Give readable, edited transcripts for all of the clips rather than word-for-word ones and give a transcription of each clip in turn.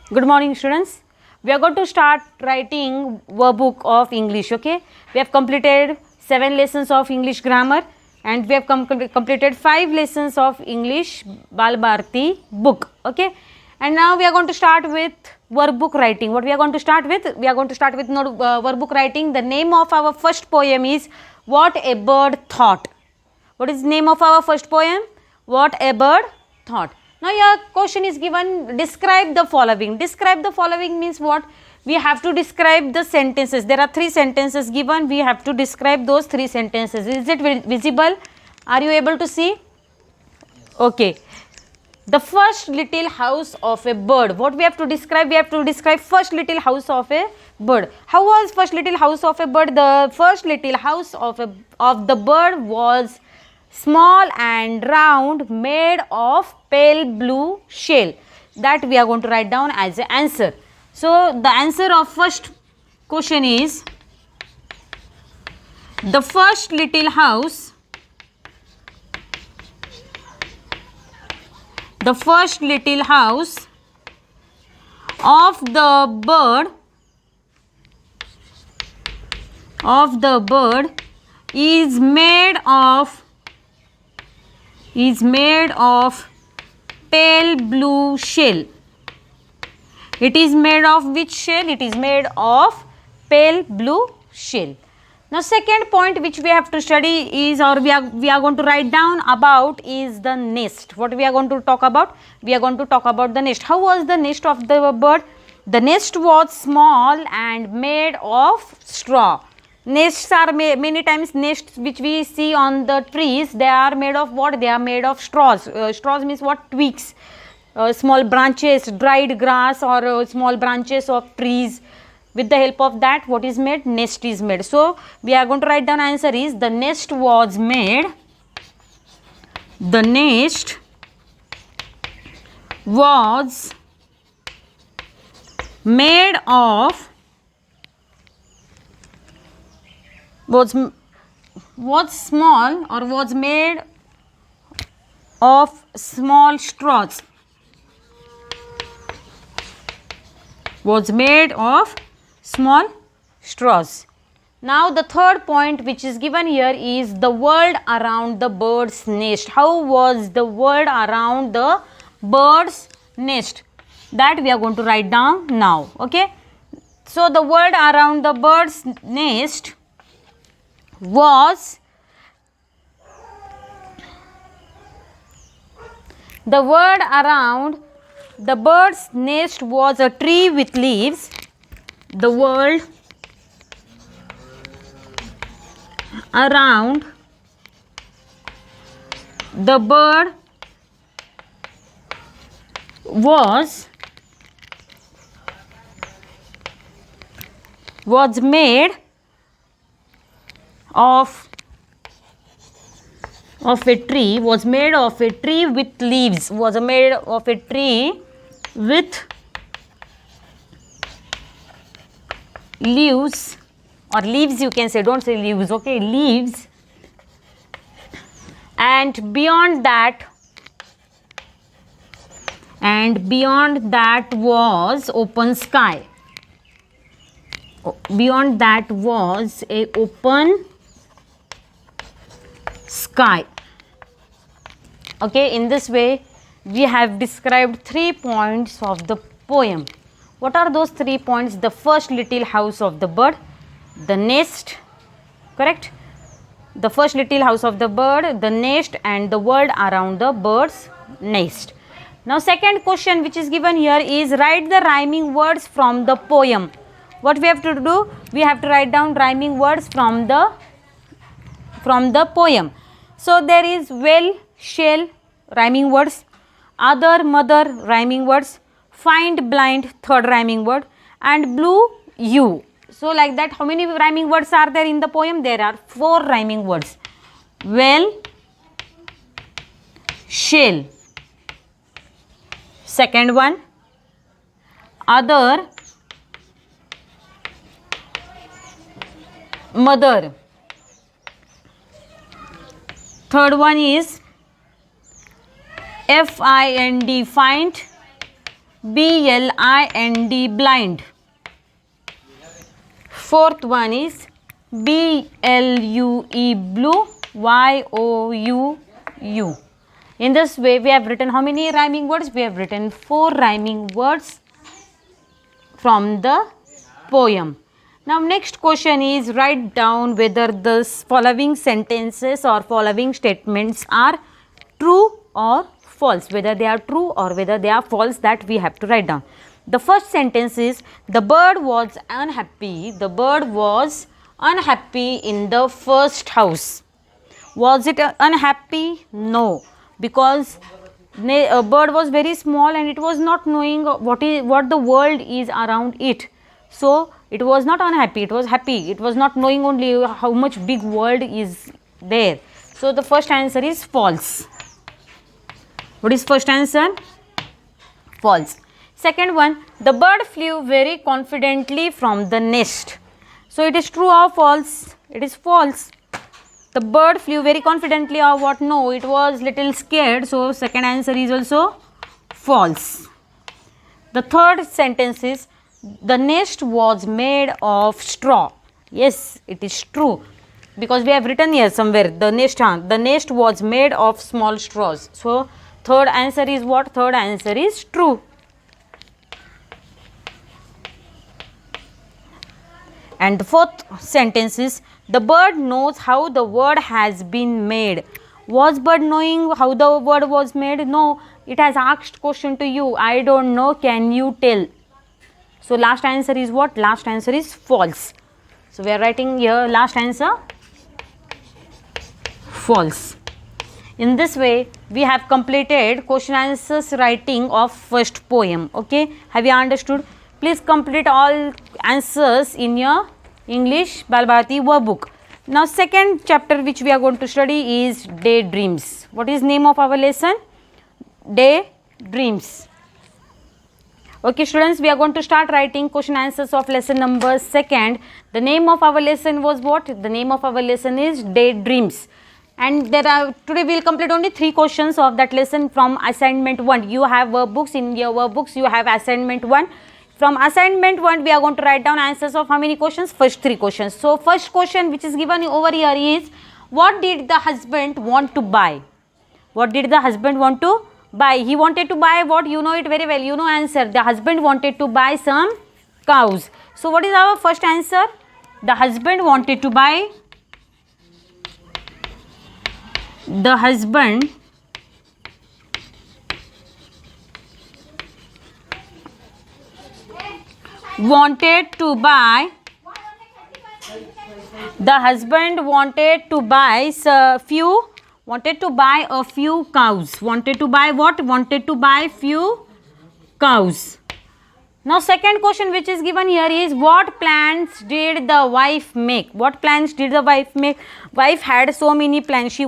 Good morning, students. We are going to start writing workbook of English. Okay, we have completed 7 lessons of English grammar and we have completed 5 lessons of English Bal Bharati book. Okay, and now we are going to start with workbook writing. What we are going to start with? We are going to start with workbook writing. The name of our first poem is What a Bird Thought. What is the name of our first poem? What a Bird Thought. Now your question is given, describe the following. Describe the following means what? We have to describe the sentences. There are 3 sentences given. We have to describe those 3 sentences. Is it visible? Are you able to see? Okay. The first little house of a bird. What we have to describe? We have to describe first little house of a bird. How was first little house of a bird? The first little house of the bird was small and round, made of pale blue shell. That we are going to write down as an answer. So the answer of first question is the first little house. The first little house of the bird is made of pale blue shell. It is made of which shell? It is made of pale blue shell. Now second point which we have to study is, or we are going to write down about, is the nest. What we are going to talk about? We are going to talk about the nest. How was the nest of the bird? The nest was small and made of straw. Nests are many times nests which we see on the trees, they are made of what? They are made of straws. Straws means what? Twigs, small branches, dried grass, or small branches of trees. With the help of that, what is made? Nest is made. So we are going to write down answer is the nest was made. The nest was made of was small or was made of small straws. Was made of small straws. Now the third point which is given here is the world around the bird's nest. How was the world around the bird's nest? That we are going to write down now. Okay. So the world around the bird's nest was the world around the bird's nest was a tree with leaves. The world around the bird was made of a tree, was made of a tree with leaves, was made of a tree with leaves, or leaves you can say, don't say leaves, okay, leaves. And beyond that was open sky. Beyond that was a open sky. Okay, in this way we have described 3 points of the poem. What are those 3 points? The first little house of the bird, the nest, correct? The first little house of the bird, the nest, and the world around the bird's nest. Now second question which is given here is write the rhyming words from the poem. What we have to do? We have to write down rhyming words from the poem. So there is well, shell, rhyming words, other, mother, rhyming words, find, blind, third rhyming word, and blue, you. So like that, how many rhyming words are there in the poem? There are 4 rhyming words. Well, shell. Second one, other, mother. Third one is FIND, find, B-L-I-N-D, blind. Fourth one is B-L-U-E, blue, Y-O-U-U. In this way, we have written how many rhyming words? We have written 4 rhyming words from the poem. Now, next question is write down whether the following sentences or following statements are true or false. Whether they are true or whether they are false, that we have to write down. The first sentence is the bird was unhappy. The bird was unhappy in the first house. Was it unhappy? No, because a bird was very small and it was not knowing what the world is around it. So it was not unhappy, it was happy. It was not knowing only how much big world is there. So the first answer is false. What is first answer? False. Second one, the bird flew very confidently from the nest. So it is true or false? It is false. The bird flew very confidently or what? No, it was little scared. So second answer is also false. The third sentence is the nest was made of straw. Yes, it is true, because we have written here somewhere the nest was made of small straws. So third answer is what? Third answer is true. And the fourth sentence is the bird knows how the word has been made. Was bird knowing how the word was made? No, it has asked question to you. I don't know, can you tell? So last answer is what? Last answer is false. So we are writing here last answer false. In this way, we have completed question answers writing of first poem. Okay, have you understood? Please complete all answers in your English Balbharati workbook. Now second chapter which we are going to study is daydreams. What is name of our lesson? Daydreams. Okay students, we are going to start writing question answers of lesson number 2nd. The name of our lesson was what? The name of our lesson is daydreams. And today we will complete only 3 questions of that lesson from assignment 1. You have workbooks. In your workbooks you have assignment 1. From assignment 1 we are going to write down answers of how many questions? First 3 questions. So first question which is given over here is, what did the husband want to buy? What did the husband want to buy? He wanted to buy what? You know it very well. You know answer. The husband wanted to buy some cows. So what is our first answer? The husband wanted to buy. The husband wanted to buy. The husband wanted to buy a few cows. Wanted to buy what? Wanted to buy few cows. Now second question which is given here is, what plans did the wife make? What plans did the wife make? Wife had so many plans. There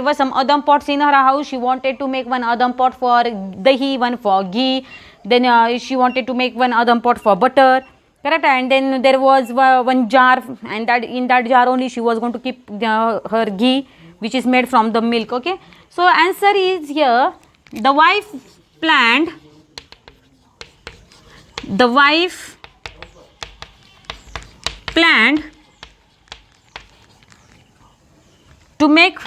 were some adam pots in her house. She wanted to make one adam pot for dahi, one for ghee. Then she wanted to make one adam pot for butter. Correct? And then there was one jar, and in that jar only she was going to keep her ghee, which is made from the milk. Okay. So answer is here, the wife planned. The wife planned to make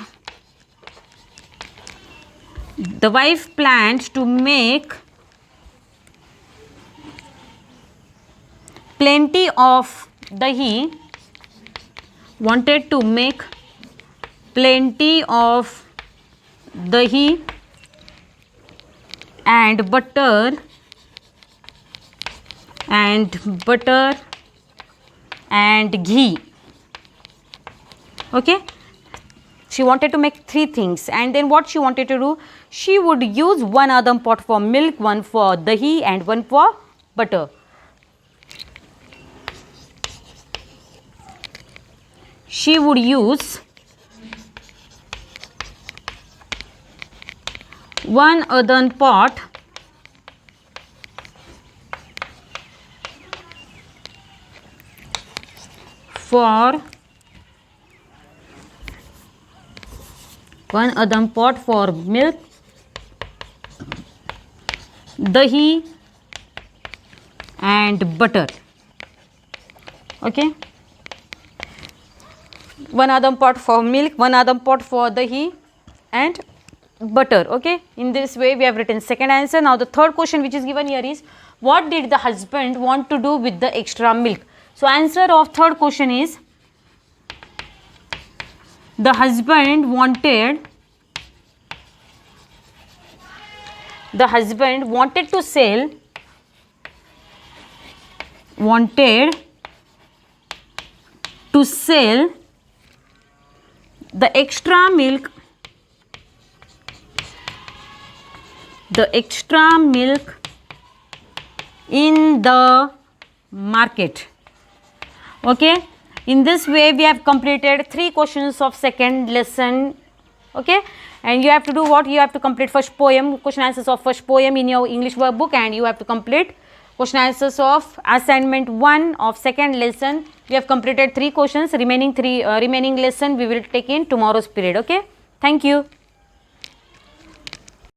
plenty of dahi. Wanted to make plenty of dahi and butter and ghee. Okay, she wanted to make 3 things, and then what she wanted to do, she would use one adam pot for milk, one for dahi and one for butter. She would use one earthen pot for milk dahi and butter. Okay, one adam pot for milk, one adam pot for dahi and butter. Okay, in this way we have written second answer. Now the third question which is given here is, what did the husband want to do with the extra milk? So answer of third question is, the husband wanted to sell the extra milk in the market. Okay, in this way we have completed 3 questions of second lesson. Okay, and you have to do what? You have to complete first poem, question answers of first poem in your English workbook, and you have to complete question answers of assignment 1 of second lesson. We have completed 3 questions. Remaining lesson we will take in tomorrow's period. Okay, thank you.